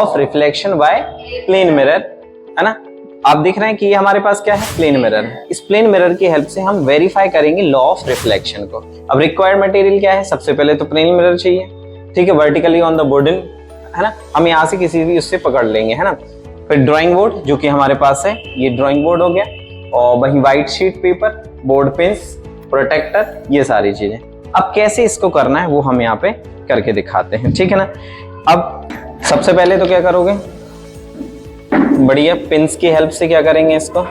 Of reflection by plane mirror, है ना। आप देख रहे हैं कि ये हमारे पास क्या है, प्लेन मिरर है। इस प्लेन मिरर की हेल्प से हम वेरीफाई करेंगे लॉ ऑफ रिफ्लेक्शन को। अब रिक्वायर्ड मटेरियल क्या है, सबसे पहले तो प्लेन मिरर चाहिए, ठीक है, वर्टिकली ऑन द बोर्डन, है ना। हम यहाँ से किसी भी उससे पकड़ लेंगे, है ना। फिर ड्राइंग बोर्ड जो कि हमारे पास है, ये ड्राइंग बोर्ड हो गया, और वही white sheet paper, board pens, protector, ये सारी चीजें। अब कैसे इसको करना है वो हम यहाँ पे करके दिखाते हैं, ठीक है ना। अब सबसे पहले तो क्या करोगे, बढ़िया पिंस की हेल्प से क्या करेंगे, इसको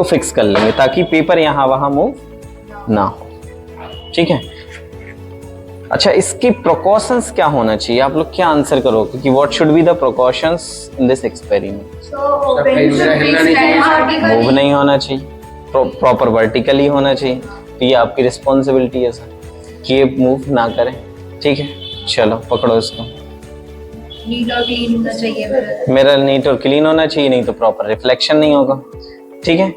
फिक्स कर लेंगे ताकि पेपर यहां वहां मूव ना हो, ठीक है। अच्छा, इसकी प्रिकॉशंस क्या होना चाहिए, आप लोग क्या आंसर करोगे कि what should be the precautions in this experiment. Move नहीं होना चाहिए, प्रॉपर वर्टिकली होना चाहिए, तो ये आपकी रिस्पॉन्सिबिलिटी है सर कि ये मूव ना करें, ठीक है। चलो पकड़ो इसको, नीट और क्लीन होना चाहिए मिरर, नीट और क्लीन होना चाहिए, नहीं तो प्रॉपर रिफ्लेक्शन नहीं होगा, ठीक है।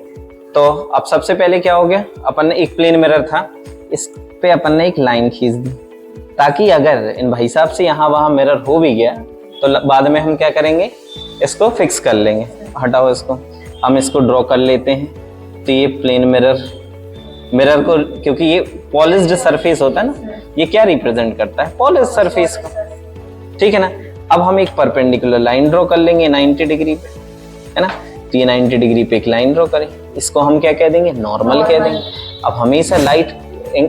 तो अब सबसे पहले क्या हो गया, अपन ने एक प्लेन मिरर था, इस पे अपन ने एक लाइन खींच दी ताकि अगर इन भाई साहब से यहाँ वहां मिरर हो भी गया तो बाद में हम क्या करेंगे, इसको फिक्स कर लेंगे। हटाओ इसको, हम इसको ड्रॉ कर लेते हैं। तो ये प्लेन मिरर को, क्योंकि ये पॉलिश्ड सरफेस होता है ना, ये क्या रिप्रेजेंट करता है, पॉलिश सरफेस को, ठीक है ना। अब हम एक परपेंडिकुलर लाइन ड्रॉ कर लेंगे 90 डिग्री पे, है ना। तो ये 90 डिग्री पे एक लाइन ड्रॉ करें, इसको हम क्या कह देंगे, नॉर्मल कह देंगे। अब हमेशा लाइट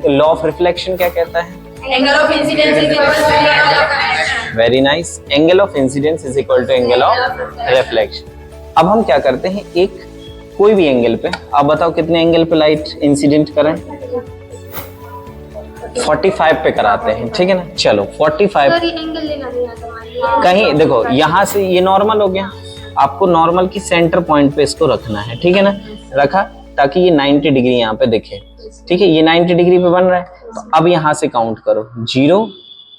लॉ ऑफ रिफ्लेक्शन क्या कहता है, angle of incidence is equal to angle of, very nice, angle of incidence is equal to angle of reflection. अब हम क्या करते हैं, एक कोई भी एंगल पे, आप बताओ कितने एंगल पे लाइट इंसिडेंट करें, 45 पे कराते हैं, ठीक है ना। चलो 45 एंगल लेना नहीं आता, कहीं देखो, यहाँ से ये नॉर्मल हो गया, आपको नॉर्मल की सेंटर पॉइंट पे इसको रखना है, ठीक है ना। रखा ताकि ये 90 डिग्री यहाँ पे दिखे, ठीक है। ये 90 डिग्री पे बन रहा है, तो अब यहाँ से काउंट करो, 0,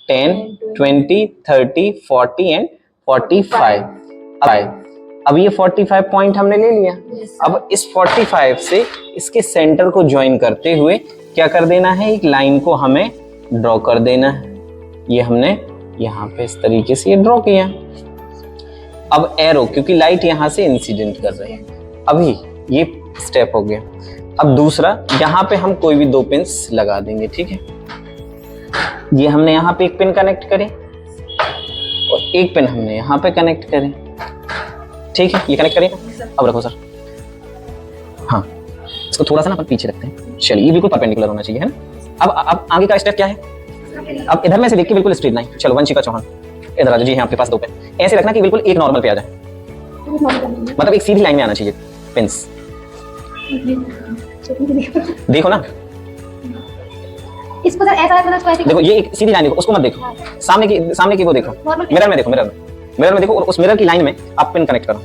10, 20, 30, 40 एंड 45। अब ये 45 पॉइंट हमने ले लिया। अब इस 45 से इसके सेंटर को ज्वाइन करते हुए क्या कर देना है, एक लाइन को हमें ड्रॉ कर देना है। ये हमने यहाँ पे इस तरीके से ये ड्रॉ किया। अब एरो, क्योंकि लाइट यहाँ से इंसिडेंट कर रही है, अभी ये स्टेप हो गया। अब दूसरा, यहाँ पे हम कोई भी 2 पिन्स लगा देंगे, ठीक है। ये हमने यहाँ पे एक पिन कनेक्ट करी और एक पिन हमने यहाँ पे कनेक्ट करी, ठीक है। ये कनेक्ट करिए, अब रखो सर, हाँ इसको थोड़ा सा ना अपन पीछे रखते हैं। चलिए, ये बिल्कुल परपेंडिकुलर होना चाहिए, है ना। अब आगे का स्टेप क्या है, अब इधर में से देख के बिल्कुल स्ट्रेट लाइन। चलो वंशिका चौहान इधर आ जाओ जी, है आपके पास 2 पेन, ऐसे रखना कि बिल्कुल एक नॉर्मल पे आ जाए, मतलब एक सीधी लाइन में आना चाहिए पेन्स। देखो ना, इसको सर ऐसा ऐसे देखो, ये एक सीधी लाइन देखो, उसको मत देखो, सामने की वो देखो, मिरर में देखो, मिरर में देखो, और उस मिरर की लाइन में आप पिन कनेक्ट करो।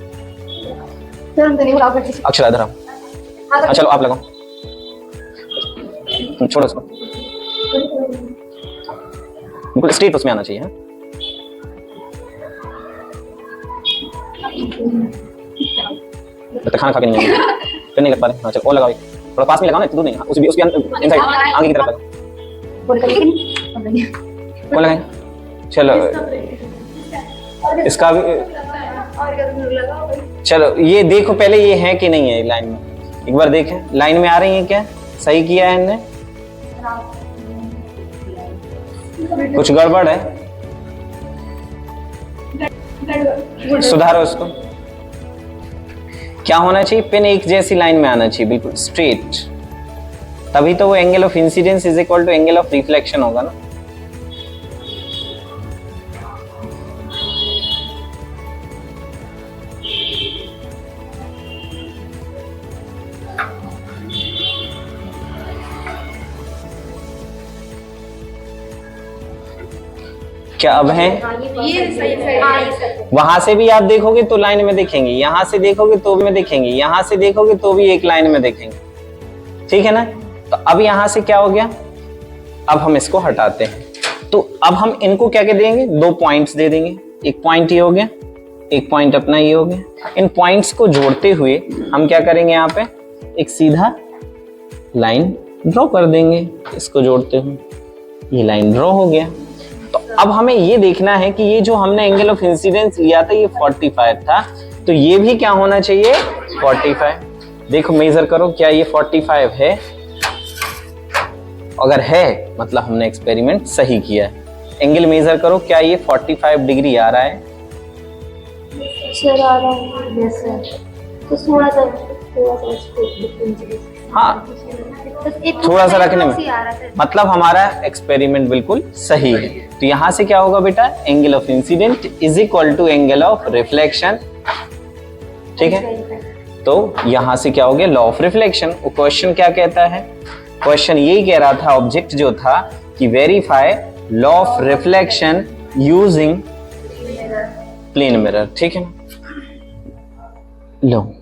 अक्षरा इधर आओ, चलो आप लगाओ, छोड़ो इसको, बिल्कुल स्ट्रेट उसमें आना चाहिए, तो खाना खा के नहीं फिर नहीं लग पा रहे। हाँ चलो और लगाओ, थोड़ा पास में लगाओ ना, दूर नहीं, उसकी इनसाइड आगे की तरफ लगाओ, कौन लगाएं। चलो इसका भी, चलो ये देखो पहले ये है कि नहीं है लाइन में, एक बार देखें लाइन में आ रही है क्या, सही किया है इनने, कुछ गड़बड़ है, सुधारो इसको। क्या होना चाहिए, पिन एक जैसी लाइन में आना चाहिए, बिल्कुल स्ट्रेट, तभी तो वो angle of incidence is equal to angle of reflection होगा ना। क्या अब है, वहां से भी आप देखोगे तो लाइन में देखेंगे, यहां से देखोगे तो भी में देखेंगे, यहां से देखोगे तो भी एक लाइन में देखेंगे, ठीक है ना। तो अब यहां से क्या हो गया, अब हम इसको हटाते हैं, तो अब हम इनको क्या कह देंगे, 2 पॉइंट्स दे देंगे, एक पॉइंट ये हो गया, एक पॉइंट अपना ये हो गया। इन पॉइंट्स को जोड़ते हुए हम क्या करेंगे, यहाँ पे एक सीधा लाइन ड्रॉ कर देंगे, इसको जोड़ते हुए ये लाइन ड्रॉ हो गया। तो अब हमें ये देखना है कि ये जो हमने एंगल ऑफ इंसिडेंस लिया था ये 45 था, तो ये भी क्या होना चाहिए 45। देखो मेजर करो, क्या ये 45 है? अगर है मतलब हमने एक्सपेरिमेंट सही किया है। एंगल मेजर करो, क्या ये 45 डिग्री आ रहा है? सर आ रहा है। Yes sir. तो थोड़ा सा इसको हाँ, थोड़ा सा रखने में मतलब हमारा एक्सपेरिमेंट बिल्कुल सही है। तो यहां से क्या होगा बेटा, angle of incident is equal to angle of reflection. ठीक है, तो यहां से क्या हो गया, लॉ ऑफ रिफ्लेक्शन। वो क्वेश्चन क्या कहता है? क्वेश्चन यही कह रहा था, ऑब्जेक्ट जो था कि verify law of reflection using plane mirror. ठीक है ना, लो